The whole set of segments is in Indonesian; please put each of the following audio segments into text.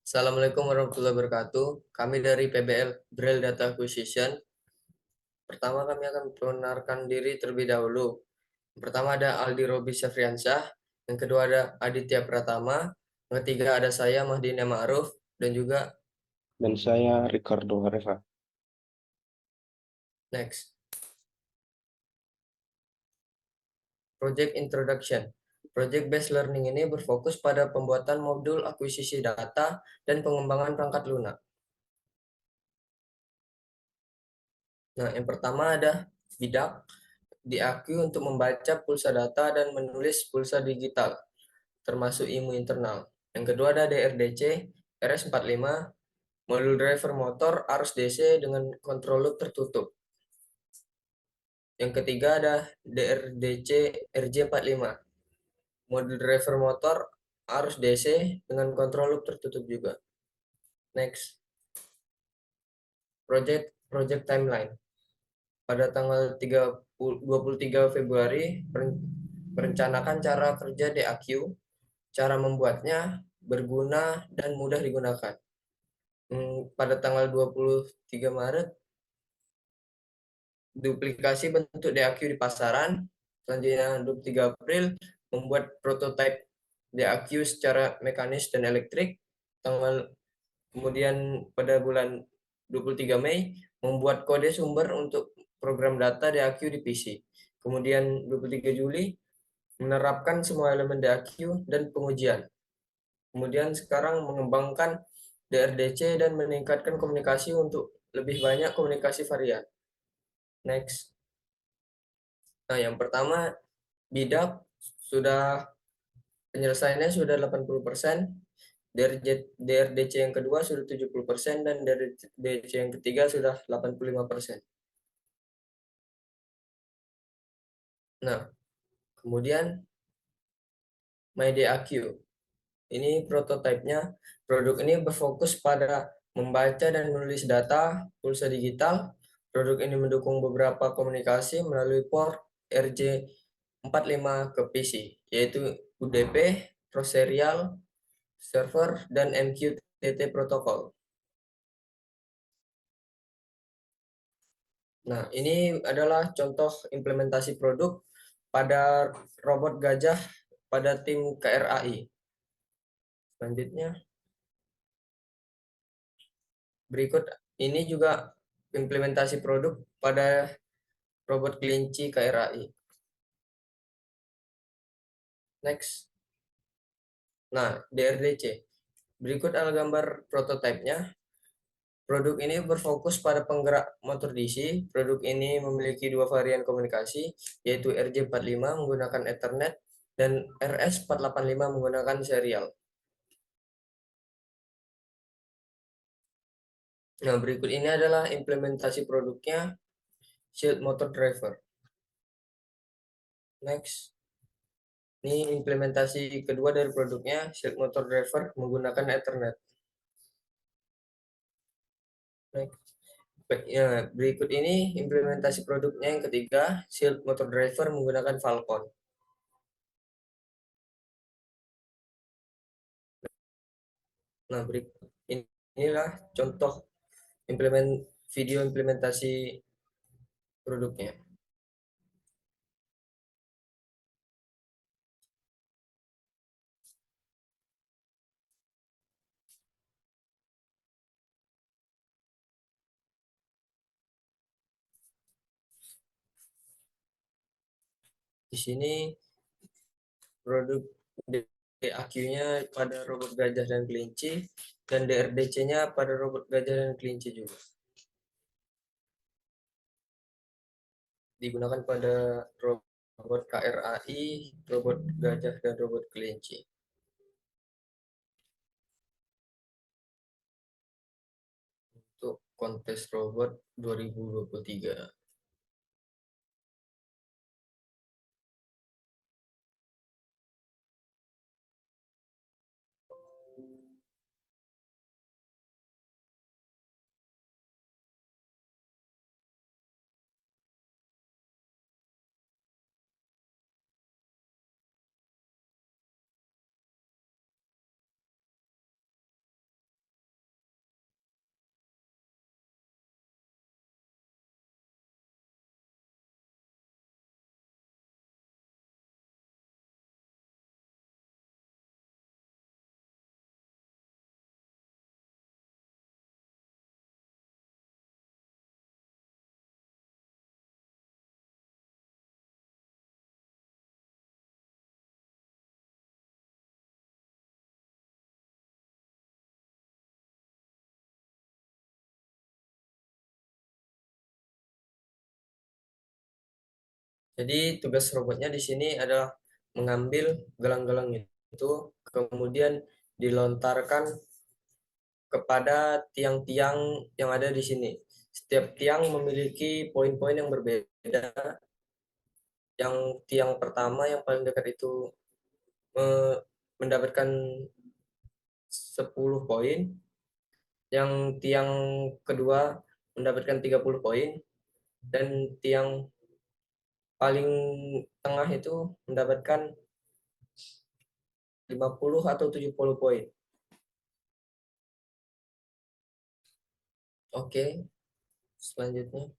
Assalamualaikum warahmatullahi wabarakatuh. Kami dari PBL Braille Data Acquisition. Pertama kami akan memperkenalkan diri terlebih dahulu. Yang pertama ada Aldi Robi Syafriansyah. Yang kedua ada Aditya Pratama. Yang ketiga ada saya Mahdina Ma'ruf. Dan juga Dan saya Ricardo Reva. next. Project Introduction. Project Based Learning ini berfokus pada pembuatan modul akuisisi data dan pengembangan perangkat lunak. Nah, yang pertama ada BIDAK, DAQ untuk membaca pulsa data dan menulis pulsa digital, termasuk IMU internal. Yang kedua ada DRDC, RS45, modul driver motor arus DC dengan kontrol loop tertutup. Yang ketiga ada DRDC RJ45, modul driver motor arus DC dengan kontrol loop tertutup juga. Next, project timeline. Pada tanggal 23 Februari, merencanakan cara kerja DAQ, cara membuatnya, berguna, dan mudah digunakan. Pada tanggal 23 Maret, duplikasi bentuk DAQ di pasaran. Selanjutnya 23 April, membuat prototipe DAQ secara mekanis dan elektrik. Kemudian pada bulan 23 Mei, membuat kode sumber untuk program data DAQ di PC. Kemudian 23 Juli, menerapkan semua elemen DAQ dan pengujian. Kemudian sekarang mengembangkan DRDC dan meningkatkan komunikasi untuk lebih banyak komunikasi varian. Next. Nah, yang pertama, bidak sudah penyelesaiannya sudah 80%, DRDC yang kedua sudah 70%, dan DRDC yang ketiga sudah 85%. Nah, kemudian MyDAQ. Ini prototipenya. Produk ini berfokus pada membaca dan menulis data pulsa digital. Produk ini mendukung beberapa komunikasi melalui port RJ45 ke PC, yaitu UDP, proserial, server, dan MQTT protokol. Nah, ini adalah contoh implementasi produk pada robot gajah pada tim KRAI. Selanjutnya, berikut ini juga implementasi produk pada robot kelinci KRAI. Next. Nah, DRDC. Berikut adalah gambar prototipenya. Produk ini berfokus pada penggerak motor DC. Produk ini memiliki dua varian komunikasi, yaitu RJ45 menggunakan Ethernet dan RS485 menggunakan serial. Nah, berikut ini adalah implementasi produknya, Shield Motor Driver. Next. Ini implementasi kedua dari produknya, Shield Motor Driver menggunakan Ethernet. Next. Ya, berikut ini implementasi produknya yang ketiga, Shield Motor Driver menggunakan Falcon. Nah, berikut inilah contoh video implementasi produknya. Di sini produk DAQ-nya pada robot gajah dan kelinci, dan DRDC-nya pada robot gajah dan kelinci juga. Digunakan pada robot KRAI, robot gajah, dan robot kelinci. Untuk kontes robot 2023. Jadi tugas robotnya di sini adalah mengambil gelang-gelang itu, kemudian dilontarkan kepada tiang-tiang yang ada di sini. Setiap tiang memiliki poin-poin yang berbeda. Yang tiang pertama yang paling dekat itu mendapatkan 10 poin, yang tiang kedua mendapatkan 30 poin, dan tiang paling tengah itu mendapatkan 50 atau 70 poin. Oke, selanjutnya.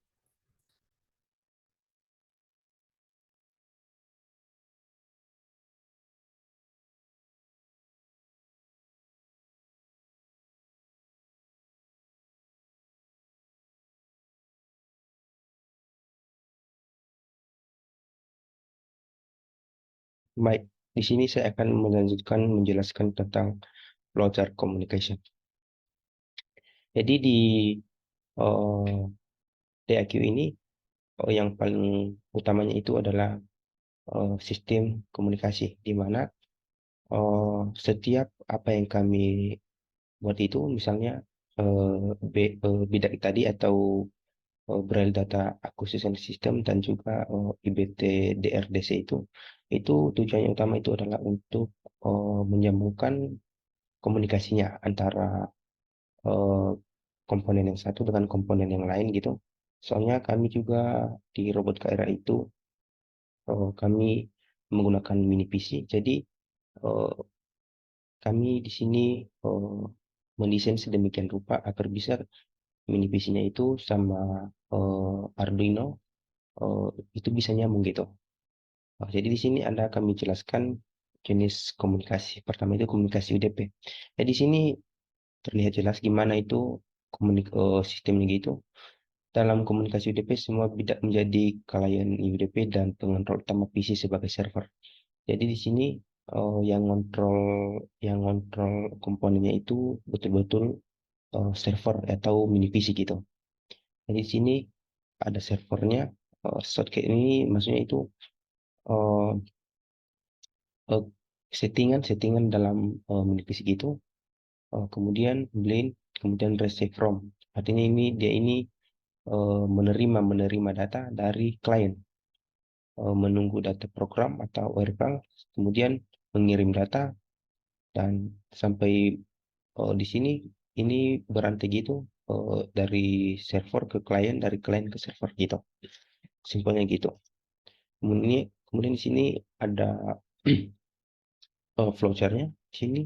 Baik, di sini saya akan melanjutkan menjelaskan tentang flowchart communication. Jadi di eh, DAQ ini yang paling utamanya itu adalah sistem komunikasi, di mana setiap apa yang kami buat itu, misalnya bidak tadi atau Braille Data Acquisition System dan juga IBT DRDC itu tujuannya utama itu adalah untuk menyambungkan komunikasinya antara eh, komponen yang satu dengan komponen yang lain gitu. Soalnya kami juga di robot KRA itu kami menggunakan mini PC. Jadi eh, kami di sini eh, mendesain sedemikian rupa agar bisa mini PC-nya itu sama Arduino eh, itu bisa nyambung gitu. Jadi di sini Anda kami jelaskan jenis komunikasi. Pertama itu komunikasi UDP. Di sini terlihat jelas gimana itu sistemnya gitu. Dalam komunikasi UDP semua tidak menjadi klien UDP dan pengontrol utama PC sebagai server. Jadi di sini yang ngontrol komponennya itu betul-betul server atau mini PC gitu. Jadi di sini ada servernya. Shortcut ini maksudnya itu eh, eh, settingan dalam mini PC gitu. Kemudian blend, kemudian receive from. Artinya dia ini menerima data dari klien, menunggu data program atau WRPL, kemudian mengirim data dan sampai di sini ini berantai gitu dari server ke klien, dari klien ke server gitu. Simpelnya gitu. Kemudian di sini ada flowchartnya. Di sini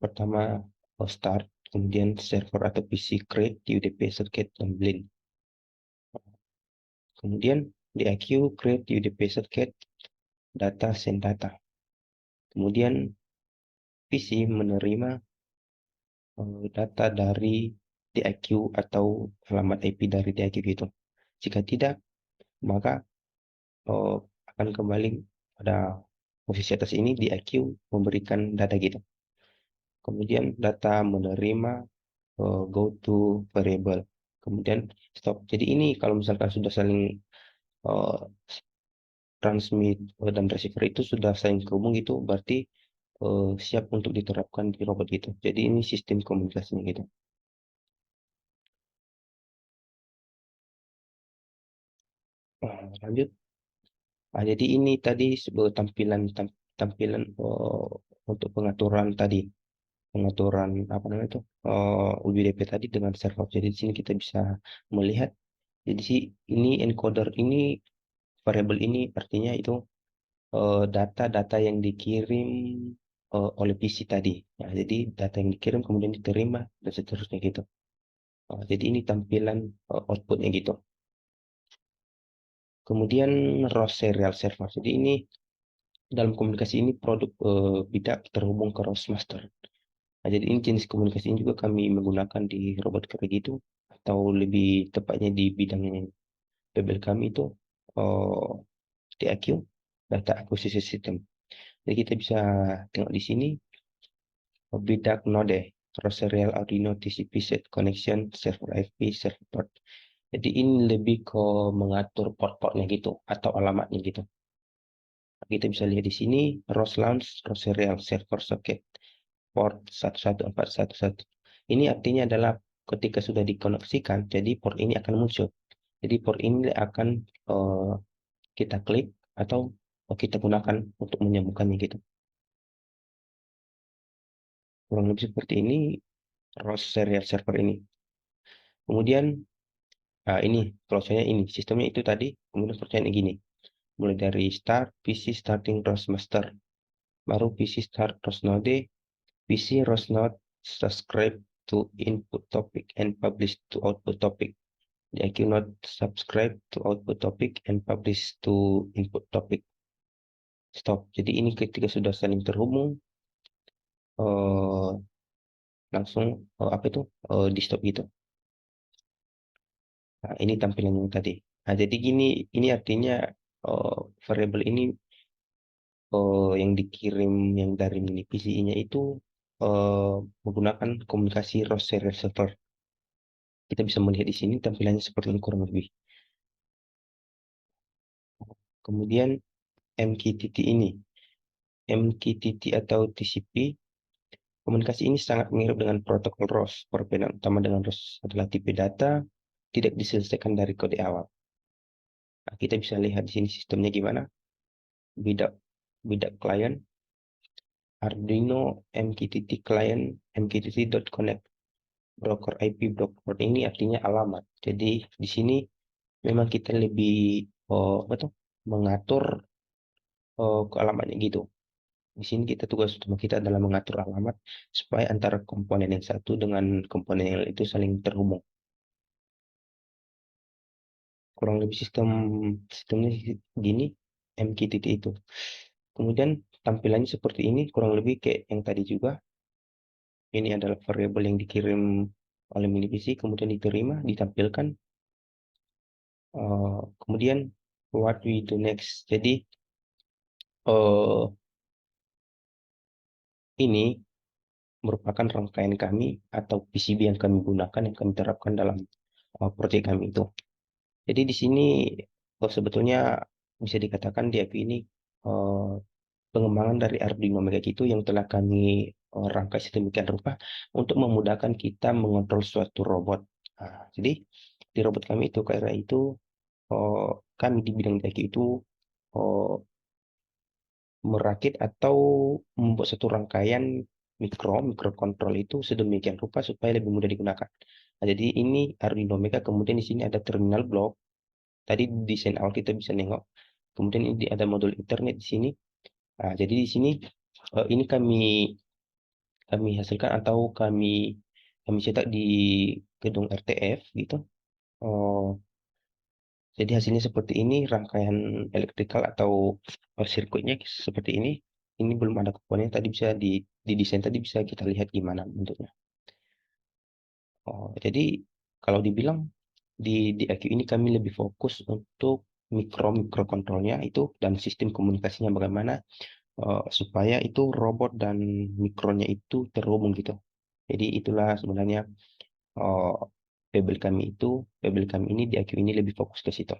pertama start, kemudian server atau PC create, UDP circuit dan blend. Kemudian DAQ create UDP circuit, data send data. Kemudian PC menerima data dari DAQ atau alamat IP dari DAQ gitu. Jika tidak, maka eh, akan kembali pada posisi atas ini DAQ memberikan data gitu. Kemudian data menerima go to variable. Kemudian stop. Jadi ini kalau misalkan sudah saling eh, transmit dan receiver itu sudah saling terhubung gitu, berarti siap untuk diterapkan di robot gitu. Jadi ini sistem komunikasinya gitu. Lanjut. Jadi ini tadi sebuah tampilan untuk pengaturan tadi, pengaturan apa namanya itu UDP tadi dengan server. Jadi di sini kita bisa melihat. Jadi ini encoder ini variabel ini artinya itu data-data yang dikirim oleh PC tadi. Nah, jadi data yang dikirim kemudian diterima dan seterusnya gitu. Jadi ini tampilan outputnya gitu. Kemudian ROS serial server. Jadi ini dalam komunikasi ini produk bidak terhubung ke ROS master. Nah, jadi ini jenis komunikasi ini juga kami menggunakan di robot kerja itu atau lebih tepatnya di bidang PBL kami itu eh, DAQ, Data Acquisition System. Jadi kita bisa tengok di sini bidak node, cross serial Arduino TCP set connection, server IP, server port. Jadi ini lebih ke mengatur port-portnya gitu atau alamatnya gitu. Kita bisa lihat di sini ROS launch, ROS serial server socket port 11411. Ini artinya adalah ketika sudah dikoneksikan, jadi port ini akan muncul. Jadi port ini akan eh, kita klik atau kita gunakan untuk menyambungkannya gitu. Kurang lebih seperti ini ROS serial server ini. Kemudian ini prosesnya ini sistemnya itu tadi, kemudian prosesnya gini. Mulai dari start PC starting ROS master, baru PC start ROS node, PC ROS node subscribe to input topic and publish to output topic. The IQ node subscribe to output topic and publish to input topic. Stop. Jadi ini ketika sudah saling terhubung, eh, langsung apa itu di stop gitu. Nah, ini tampilannya tadi. Nah, jadi gini, ini artinya eh, variabel ini yang dikirim yang dari mini PCI-nya itu eh, menggunakan komunikasi ROS serial server. Kita bisa melihat di sini tampilannya seperti ini kurang lebih. Kemudian MQTT ini, MQTT atau TCP, komunikasi ini sangat mirip dengan protokol ROS. Perbedaan utama dengan ROS adalah tipe data tidak diselesaikan dari kode awal. Nah, kita bisa lihat di sini sistemnya gimana. Bidak bidak klien Arduino MQTT client MQTT.connect broker IP broker ini artinya alamat. Jadi di sini memang kita lebih apa tuh mengatur ke alamatnya gitu. Di sini kita tugas utama kita adalah mengatur alamat supaya antara komponen yang satu dengan komponen yang lain itu saling terhubung. Kurang lebih sistemnya gini MQTT itu. Kemudian tampilannya seperti ini kurang lebih kayak yang tadi juga. Ini adalah variabel yang dikirim oleh mini PC, kemudian diterima, ditampilkan. Kemudian what we do next. Jadi ini merupakan rangkaian kami atau PCB yang kami gunakan yang kami terapkan dalam proyek kami itu. Jadi di sini sebetulnya bisa dikatakan DIP ini eh, pengembangan dari Arduino Mega itu yang telah kami rangkai sedemikian rupa untuk memudahkan kita mengontrol suatu robot. Nah, jadi di robot kami itu KRA itu eh, kami di bidang DIQ itu eh, merakit atau membuat satu rangkaian mikrokontrol itu sedemikian rupa supaya lebih mudah digunakan. Nah, jadi ini Arduino Mega, kemudian di sini ada terminal block. Tadi di desain awal kita bisa nengok. Kemudian ini ada modul internet di sini. Nah, jadi di sini ini kami kami hasilkan atau kami cetak di gedung RTF gitu. Oh, jadi hasilnya seperti ini, rangkaian elektrikal atau sirkuitnya seperti ini. Ini belum ada komponen, tadi bisa di desain tadi bisa kita lihat gimana bentuknya. Oh, jadi kalau dibilang di IQ ini kami lebih fokus untuk mikrokontrolnya itu dan sistem komunikasinya bagaimana supaya itu robot dan mikronya itu terhubung gitu. Jadi itulah sebenarnya eh, Pebble kami ini di IQ ini lebih fokus ke situ.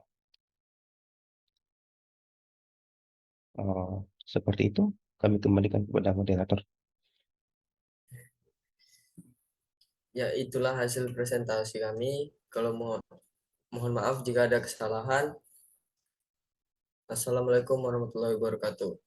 Eh, Seperti itu, kami kembalikan kepada moderator. Ya, itulah hasil presentasi kami. Kalau mohon maaf jika ada kesalahan. Assalamualaikum warahmatullahi wabarakatuh.